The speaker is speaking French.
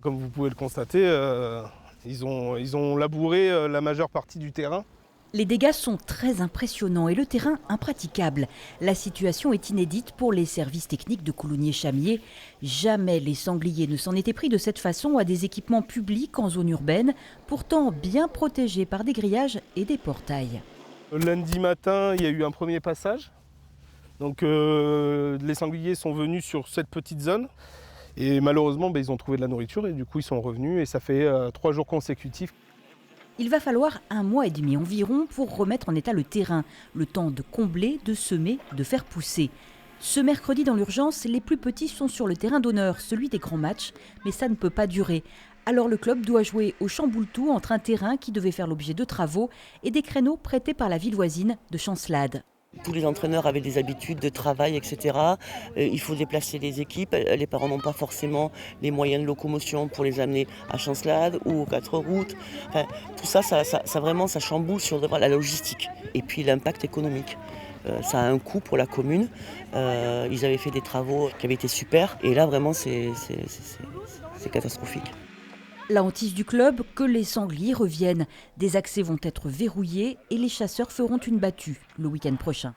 Comme vous pouvez le constater, ils ont labouré la majeure partie du terrain. Les dégâts sont très impressionnants et le terrain impraticable. La situation est inédite pour les services techniques de Coulommiers-Chamiers. Jamais les sangliers ne s'en étaient pris de cette façon à des équipements publics en zone urbaine, pourtant bien protégés par des grillages et des portails. Lundi matin, il y a eu un premier passage. Donc les sangliers sont venus sur cette petite zone. Et malheureusement, ils ont trouvé de la nourriture et du coup ils sont revenus et ça fait 3 jours consécutifs. Il va falloir 1 mois et demi environ pour remettre en état le terrain, le temps de combler, de semer, de faire pousser. Ce mercredi dans l'urgence, les plus petits sont sur le terrain d'honneur, celui des grands matchs, mais ça ne peut pas durer. Alors le club doit jouer au chamboule-tout entre un terrain qui devait faire l'objet de travaux et des créneaux prêtés par la ville voisine de Chancelade. Tous les entraîneurs avaient des habitudes de travail, etc. Il faut déplacer les équipes. Les parents n'ont pas forcément les moyens de locomotion pour les amener à Chancelade ou aux 4 routes. Enfin, tout ça, vraiment, ça chamboule sur la logistique. Et puis l'impact économique. Ça a un coût pour la commune. Ils avaient fait des travaux qui avaient été super. Et là, vraiment, c'est catastrophique. La hantise du club, que les sangliers reviennent. Des accès vont être verrouillés et les chasseurs feront une battue le week-end prochain.